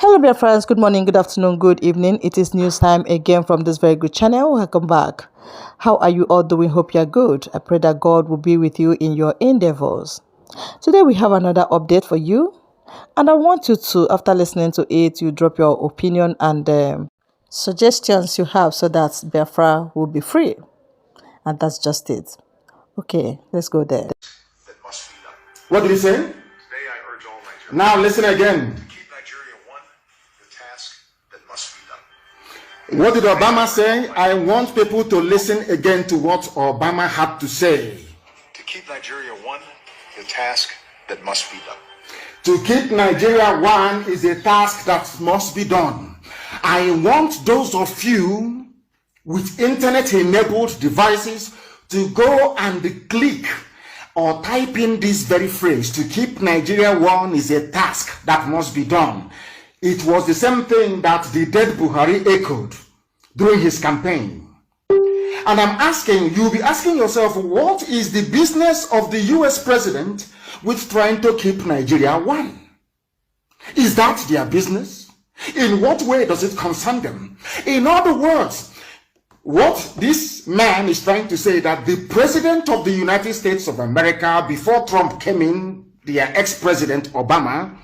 Hello, dear friends. Good morning, good afternoon, good evening. It is news time again from this very good channel. Welcome back. How are you all doing? Hope you're good. I pray that God will be with you in your endeavors. Today, we have another update for you. And I want you to, after listening to it, you drop your opinion and suggestions you have so that Biafra will be free. And that's just it. Okay, let's go there. That must be done. What did he say? Today I urge all Nigerians Now listen again. to keep Nigeria one, the task that must be done. What did Obama say? I want people to listen again to what Obama had to say. To keep Nigeria one, the task that must be done. To keep Nigeria one is a task that must be done. I want those of you with internet-enabled devices to go and click or type in this very phrase, to keep Nigeria one is a task that must be done. It was the same thing that the dead Buhari echoed during his campaign. And I'm asking, you'll be asking yourself, what is the business of the US president with trying to keep Nigeria one? Is that their business? In what way does it concern them? In other words, what this man is trying to say, that the president of the United States of America, before Trump came in, their ex-president Obama,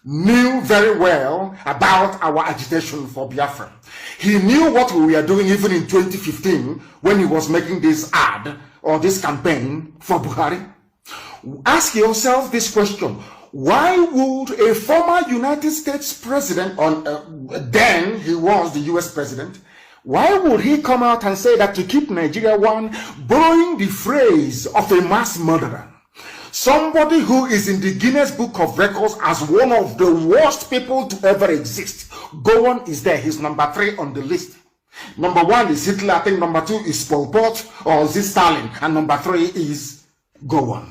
knew very well about our agitation for Biafra. He knew what we were doing even in 2015 when he was making this ad or this campaign for Buhari. Ask yourself this question. Why would a former United States president, then he was the US president, why would he come out and say that to keep Nigeria one, borrowing the phrase of a mass murderer? Somebody who is in the Guinness Book of Records as one of the worst people to ever exist. Gowon is there. He's number 3 on the list. Number 1 is Hitler. I think number 2 is Pol Pot or Stalin. And number 3 is Gowon.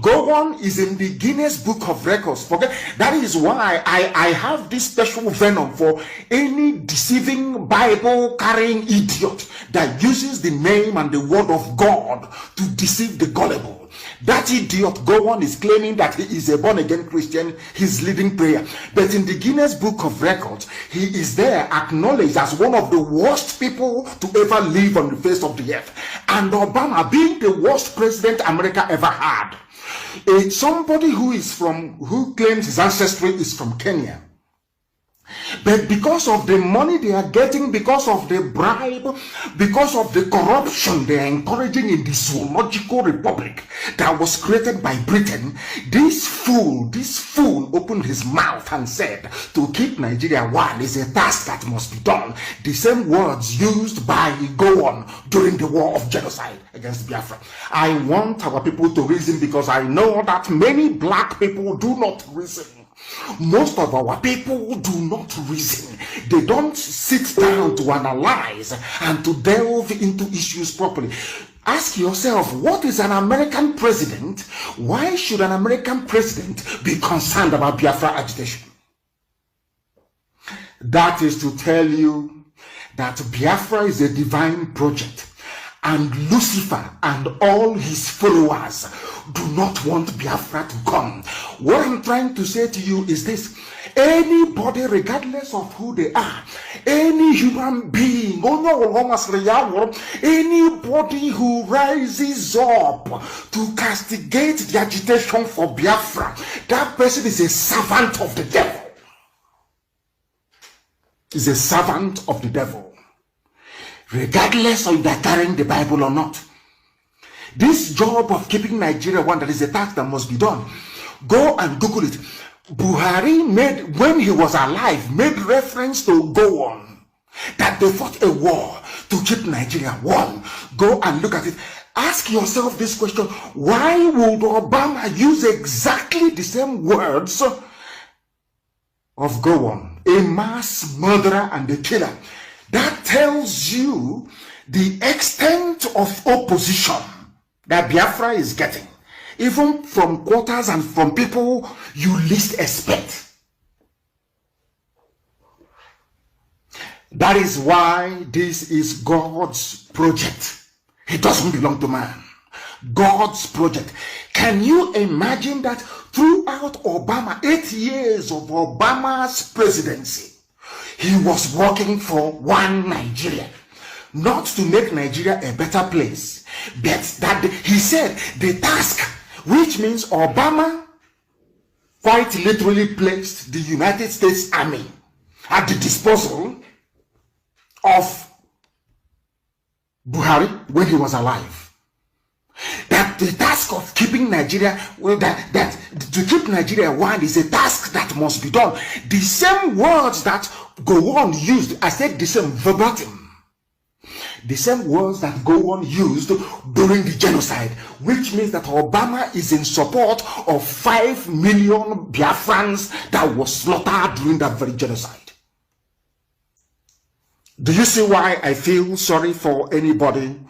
Gowon is in the Guinness Book of Records. Forget that is why I have this special venom for any deceiving Bible carrying idiot that uses the name and the word of God to deceive the gullible. That idiot Gowon is claiming that he is a born-again Christian. He's leading prayer. But in the Guinness Book of Records, he is there acknowledged as one of the worst people to ever live on the face of the earth. And Obama being the worst president America ever had. Somebody who claims his ancestry is from Kenya. But because of the money they are getting, because of the bribe, because of the corruption they are encouraging in the zoological republic that was created by Britain, this fool opened his mouth and said, to keep Nigeria one is a task that must be done. The same words used by Gowon during the war of genocide against Biafra. I want our people to reason, because I know that many black people do not reason. Most of our people do not reason. They don't sit down to analyze and to delve into issues properly. Ask yourself, what is an American president? Why should an American president be concerned about Biafra agitation? That is to tell you that Biafra is a divine project, and Lucifer and all his followers do not want Biafra to come. What I'm trying to say to you is this: anybody, regardless of who they are, any human being, anybody who rises up to castigate the agitation for Biafra, that person is a servant of the devil. Is a servant of the devil. Regardless of they're carrying the Bible or not. This job of keeping Nigeria one, that is a task that must be done. Go and Google it. Buhari made, when he was alive, made reference to Gowon, that they fought a war to keep Nigeria one. Go and look at it. Ask yourself this question: why would Obama use exactly the same words of Gowon, a mass murderer and a killer? That tells you the extent of opposition that Biafra is getting, even from quarters and from people you least expect. That is why this is God's project. It doesn't belong to man. God's project. Can you imagine that throughout Obama, 8 years of Obama's presidency, he was working for one Nigeria? Not to make Nigeria a better place, but that he said the task, which means Obama quite literally placed the United States Army at the disposal of Buhari when he was alive. That the task of keeping Nigeria, that to keep Nigeria one is a task that must be done. The same words that Gowon used, I said the same verbatim. The same words that Gowon used during the genocide, which means that Obama is in support of 5 million Biafrans that was slaughtered during that very genocide. Do you see why I feel sorry for anybody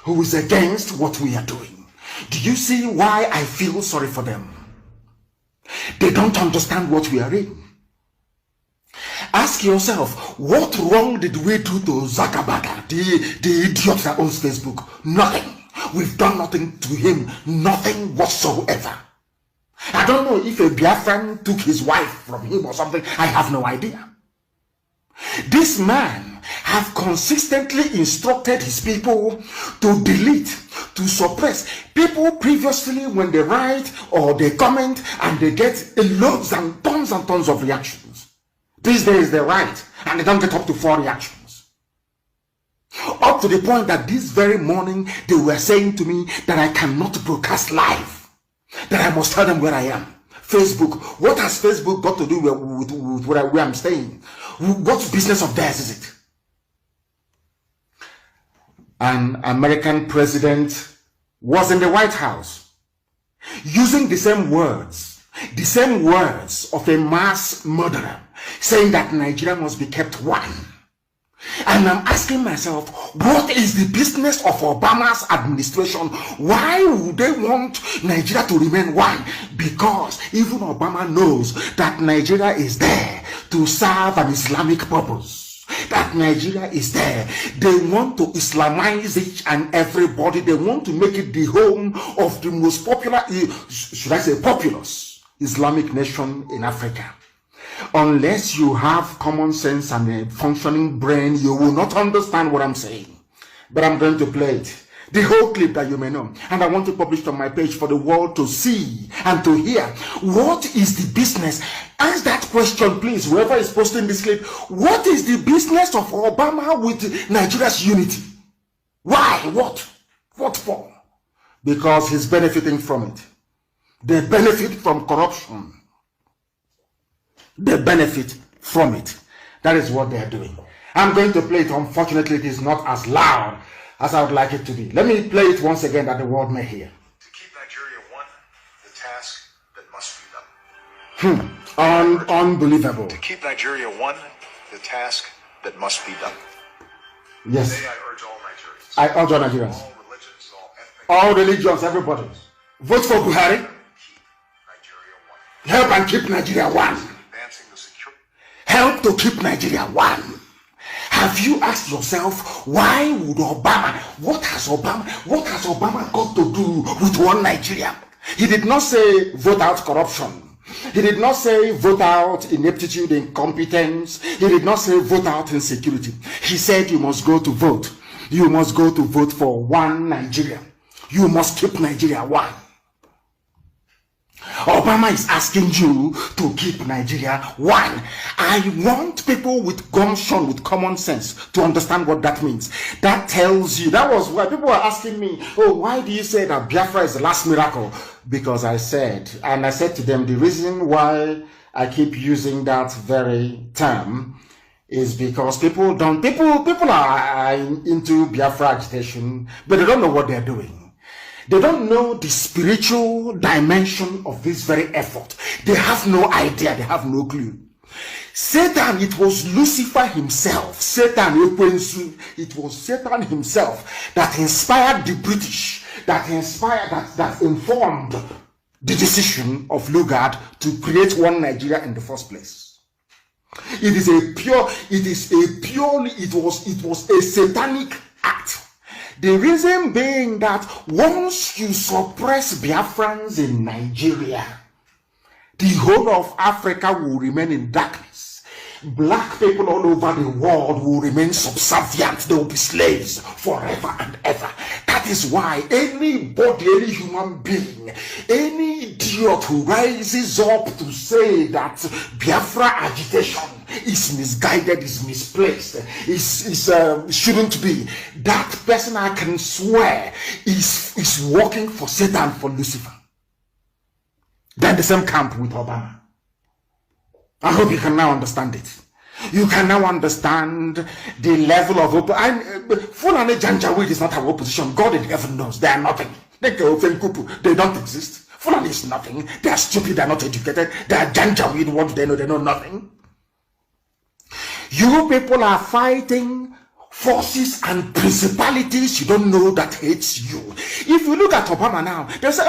who is against what we are doing? Do you see why I feel sorry for them? They don't understand what we are in. Ask yourself, what wrong did we do to Zuckerberg, the idiot that owns Facebook? Nothing. We've done nothing to him. Nothing whatsoever. I don't know if a Biafran took his wife from him or something. I have no idea. This man have consistently instructed his people to delete, to suppress. People previously, when they write or they comment and they get loads and tons of reactions. These days they write and they don't get up to 4 reactions. Up to the point that this very morning they were saying to me that I cannot broadcast live, that I must tell them where I am. Facebook, what has Facebook got to do with where I'm staying? What business of theirs is it? An American president was in the White House using the same words of a mass murderer, saying that Nigeria must be kept one. And I'm asking myself, what is the business of Obama's administration? Why would they want Nigeria to remain one? Because even Obama knows that Nigeria is there to serve an Islamic purpose. That Nigeria is there. They want to Islamize each and everybody. They want to make it the home of the most popular, should I say populous, Islamic nation in Africa. Unless you have common sense and a functioning brain, you will not understand what I'm saying. But I'm going to play it. The whole clip that you may know. And I want to publish it on my page for the world to see and to hear. What is the business? Ask that question, please, whoever is posting this clip. What is the business of Obama with Nigeria's unity? Why? What? What for? Because he's benefiting from it. They benefit from corruption. They benefit from it. That is what they are doing. I'm going to play it. Unfortunately, it is not as loud as I would like it to be. Let me play it once again that the world may hear. To keep Nigeria one, the task that must be done. Unbelievable. To keep Nigeria one, the task that must be done. Yes. Today I urge all Nigerians. I urge all Nigerians. All religions, all ethnic. All religions, everybody. Vote for Buhari. Keep Nigeria one. Help and keep Nigeria one. Advancing the security. Help to keep Nigeria one. Have you asked yourself, why would Obama, what has Obama got to do with one Nigeria? He did not say vote out corruption. He did not say vote out ineptitude, incompetence. He did not say vote out insecurity. He said you must go to vote. You must go to vote for one Nigeria. You must keep Nigeria one. Obama is asking you to keep Nigeria one. I want people with gumption, with common sense, to understand what that means. That tells you, that was why people were asking me, oh, why do you say that Biafra is the last miracle? Because I said to them, the reason why I keep using that very term is because people are into Biafra agitation, but they don't know what they're doing. They don't know the spiritual dimension of this very effort. They have no idea. They have no clue. Satan, it was Lucifer himself. It was Satan himself that inspired the British, that informed the decision of Lugard to create one Nigeria in the first place. It was a satanic act The reason being that once you suppress Biafrans in Nigeria, the whole of Africa will remain in darkness. Black people all over the world will remain subservient. They will be slaves forever and ever. That is why anybody, any human being, any idiot who rises up to say that Biafra agitation is misguided, is misplaced, shouldn't be, that person, I can swear, is working for Satan, for Lucifer. They're the same camp with Obama. I hope you can now understand it. You can now understand the level of Fulani Janjaweed is not our opposition. God in heaven knows they are nothing. They don't exist. Fulani is nothing. They are stupid. They are not educated. They are Janjaweed. What do they know? They know nothing. You people are fighting forces and principalities you don't know that hates you. If you look at Obama now, they say,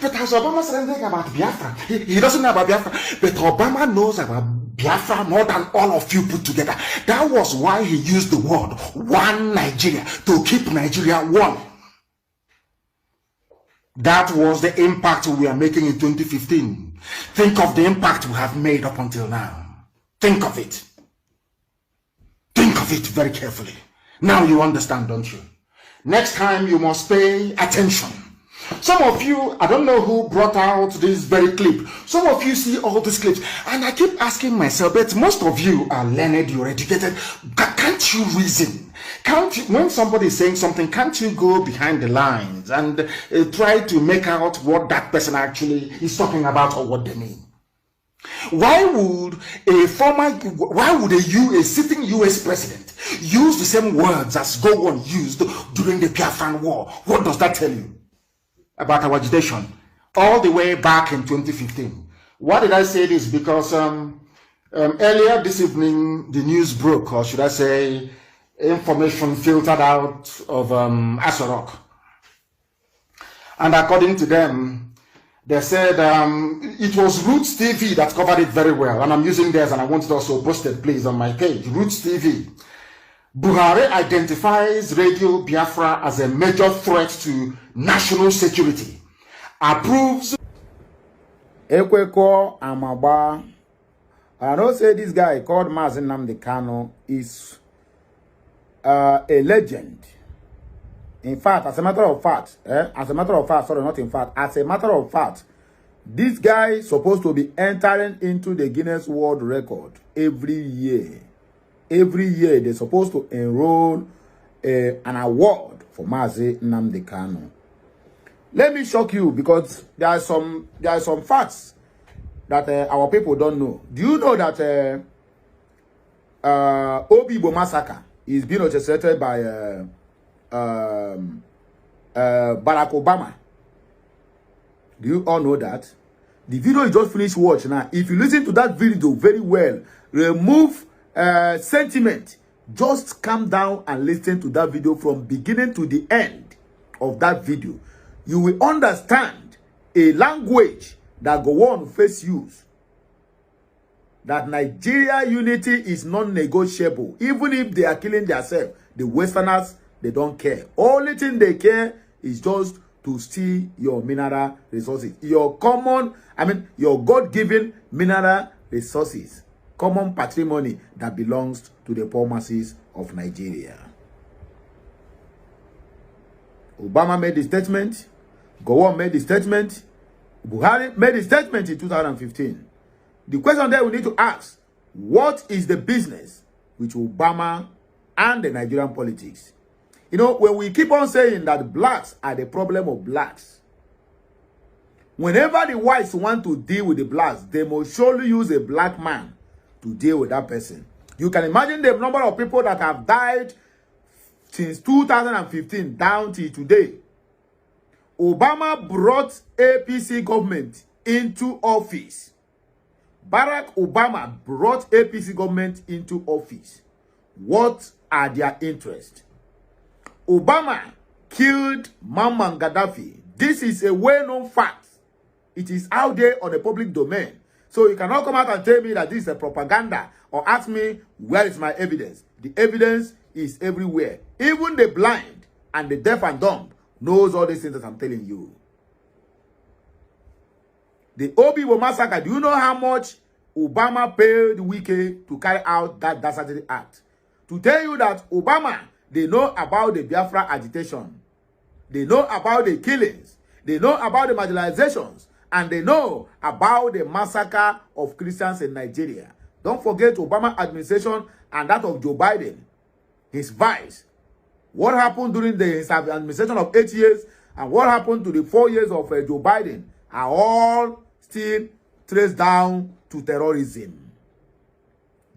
but has Obama said anything about Biafra? He doesn't know about Biafra. But Obama knows about Biafra more than all of you put together. That was why he used the word one Nigeria, to keep Nigeria one. That was the impact we are making in 2015. Think of the impact we have made up until now. Think of it. Think of it very carefully. Now you understand, don't you? Next time you must pay attention. Some of you, I don't know who brought out this very clip. Some of you see all these clips, and I keep asking myself, but most of you are learned, you're educated. Can't you reason? Can't you, when somebody is saying something, can't you go behind the lines and try to make out what that person actually is talking about or what they mean? Why would a sitting US president use the same words as Gowon used during the Biafran War? What does that tell you about our agitation all the way back in 2015? Why did I say this? Because earlier this evening the news broke, or should I say information filtered out of Asorok, and according to them, they said it was Roots TV that covered it very well, and I'm using theirs, and I want it also posted, please, on my page. Roots TV. Buhari identifies Radio Biafra as a major threat to national security. Approves. Ekweko Amaba. I know say this guy called Mazi Nnamdi Kanu is a legend. In fact, as a matter of fact, this guy is supposed to be entering into the Guinness World Record every year. Every year, they're supposed to enroll an award for Mazi Nnamdi Kanu. Let me shock you, because there are some facts that our people don't know. Do you know that Obibo massacre is being orchestrated by Barack Obama? Do you all know that? The video you just finished watching now, if you listen to that video very well, remove sentiment, just calm down and listen to that video from beginning to the end of that video. You will understand a language that Gowon face use, that Nigeria unity is non-negotiable. Even if they are killing themselves, the Westerners, they don't care. Only thing they care is just to steal your mineral resources. Your God-given mineral resources. Common patrimony that belongs to the poor masses of Nigeria. Obama made the statement. Gowon made the statement. Buhari made the statement in 2015. The question that we need to ask, what is the business with Obama and the Nigerian politics? You know, when we keep on saying that blacks are the problem of blacks, whenever the whites want to deal with the blacks, they must surely use a black man to deal with that person. You can imagine the number of people that have died since 2015 down to today. Obama brought APC government into office. Barack Obama brought APC government into office. What are their interests? Obama killed Muammar Gaddafi. This is a well-known fact. It is out there on the public domain. So you cannot come out and tell me that this is a propaganda or ask me where is my evidence. The evidence is everywhere. Even the blind and the deaf and dumb knows all these things that I'm telling you. The Obibo massacre, do you know how much Obama paid Wike to carry out that Dasatiri Act? To tell you that Obama, they know about the Biafra agitation. They know about the killings. They know about the marginalizations. And they know about the massacre of Christians in Nigeria. Don't forget Obama administration and that of Joe Biden, his vice. What happened during his administration of 8 years and what happened to the 4 years of Joe Biden are all still traced down to terrorism.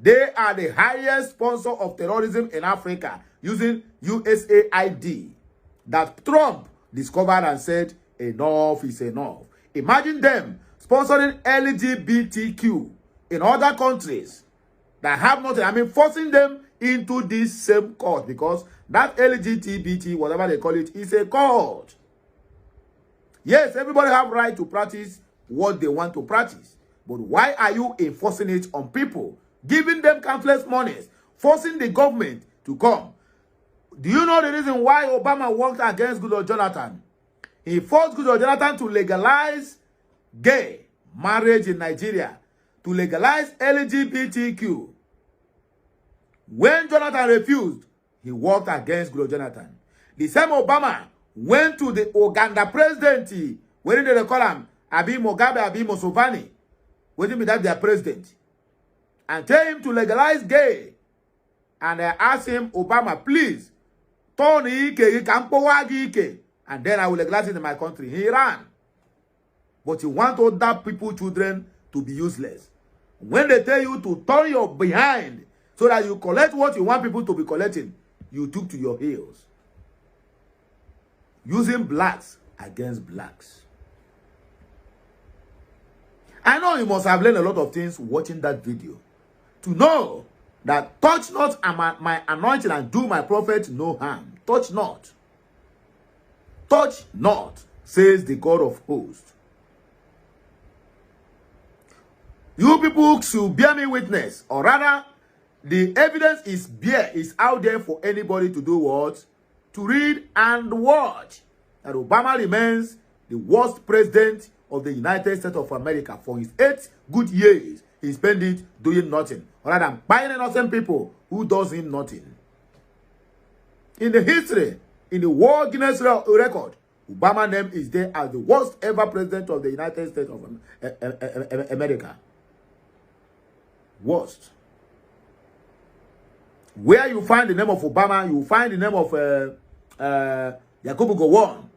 They are the highest sponsor of terrorism in Africa using USAID that Trump discovered and said enough is enough. Imagine them sponsoring LGBTQ in other countries that have nothing. I mean, forcing them into this same cult because that LGBT, whatever they call it, is a cult. Yes, everybody have right to practice what they want to practice. But why are you enforcing it on people? Giving them countless monies, forcing the government to come. Do you know the reason why Obama worked against Goodluck Jonathan? He forced Goodluck Jonathan to legalize gay marriage in Nigeria, to legalize LGBTQ. When Jonathan refused, he worked against Goodluck Jonathan. The same Obama went to the Uganda presidency, when they call him Abi Mugabe, Abi Museveni, waiting be that their president, and tell him to legalize gay. And I asked him, Obama, please, turn Ike, and then I will legalize it in my country. He ran. But you want other people, children, to be useless. When they tell you to turn your behind so that you collect what you want people to be collecting, you took to your heels. Using blacks against blacks. I know you must have learned a lot of things watching that video. To know that touch not my anointing and do my prophet no harm. Touch not. Touch not, says the God of hosts. You people should bear me witness, or rather, the evidence is out there for anybody to do what? To read and watch. That Obama remains the worst president of the United States of America. For his 8 good years, he spent it doing nothing, rather than buying innocent people who does him nothing. In the history, in the World Guinness record, Obama's name is there as the worst ever president of the United States of America. Worst. Where you find the name of Obama, you find the name of Yakubu Gowon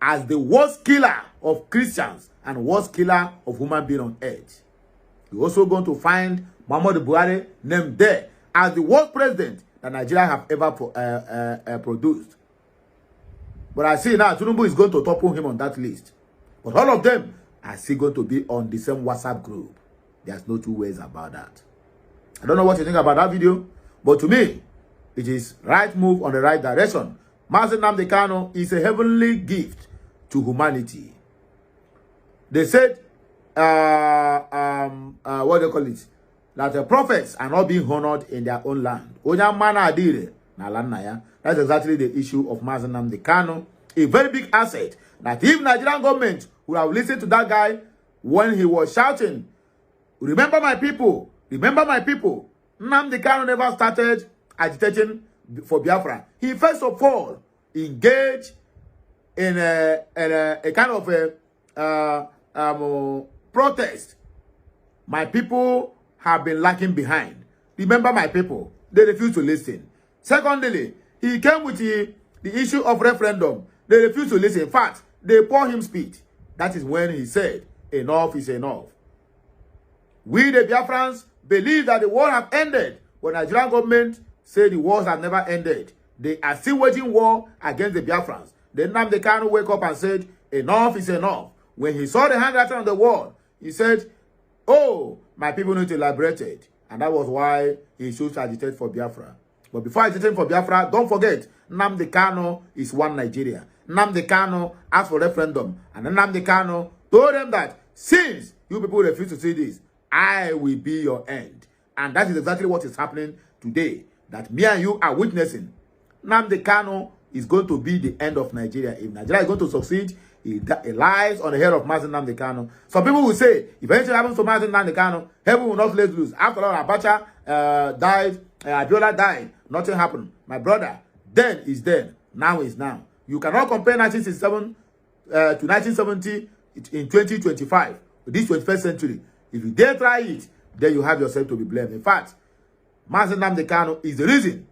as the worst killer of Christians and worst killer of human beings on earth. You're also going to find Muhammadu Buhari named there as the worst president that Nigeria have ever produced. But I see now Tinubu is going to topple him on that list. But all of them are still going to be on the same WhatsApp group. There's no two ways about that. I don't know what you think about that video, but to me, it is right move on the right direction. Mazi Nnamdi Kanu is a heavenly gift to humanity. They said, what do they call it? That the prophets are not being honored in their own land. That's exactly the issue of Mazi Nnamdi Kanu. A very big asset. That if Nigerian government would have listened to that guy when he was shouting, remember my people, remember my people. Nnamdi Kanu never started agitating for Biafra. He first of all engaged in a kind of protest. My people have been lagging behind. Remember my people. They refuse to listen. Secondly, he came with the issue of referendum. They refuse to listen. In fact, they pour him spit. That is when he said, enough is enough. We, the Biafrans, believe that the war has ended. But the Nigerian government say the wars have never ended. They are still waging war against the Biafrans. Then Nnamdi Kanu wake up and said, enough is enough. When he saw the handwriting on the wall, he said, oh, my people need to liberate it. And that was why he should agitate for Biafra. But before agitating for Biafra, don't forget, Nnamdi Kanu is one Nigeria. Nnamdi Kanu asked for referendum. And Nnamdi Kanu told them that since you people refuse to see this, I will be your end. And that is exactly what is happening today. That me and you are witnessing. Nnamdi Kanu is going to be the end of Nigeria. If Nigeria is going to succeed, it lies on the head of Mazen Nnamdi Kanu. Some people will say, if anything happens to Mazen Nnamdi Kanu, heaven will not let loose. After all, Abacha died, Abiola died, nothing happened. My brother, then is then, now is now. You cannot compare 1967 to 1970 in 2025, this 21st century. If you dare try it, then you have yourself to be blamed. In fact, Mazen Nnamdi Kanu is the reason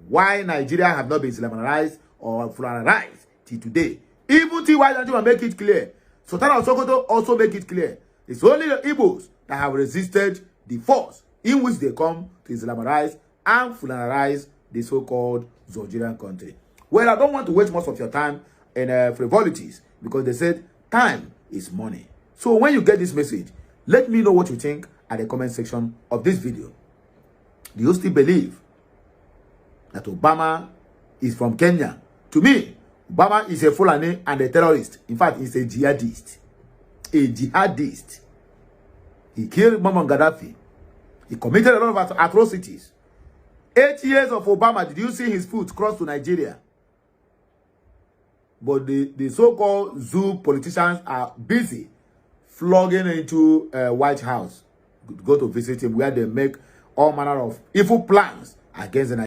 why Nigeria have not been Islamized or Fularized till today. Even T.Y. Danjuma make it clear. Sultan of Sokoto also make it clear. It's only the Igbos that have resisted the force in which they come to Islamize and Fulanize the so-called Nigerian country. Well, I don't want to waste most of your time in frivolities because they said time is money. So when you get this message, let me know what you think at the comment section of this video. Do you still believe that Obama is from Kenya? To me, Obama is a Fulani and a terrorist. In fact, he's a jihadist. A jihadist. He killed Muammar Gaddafi. He committed a lot of atrocities. 8 years of Obama, did you see his foot cross to Nigeria? But the so-called zoo politicians are busy flogging into White House. Go to visit him where they make all manner of evil plans against the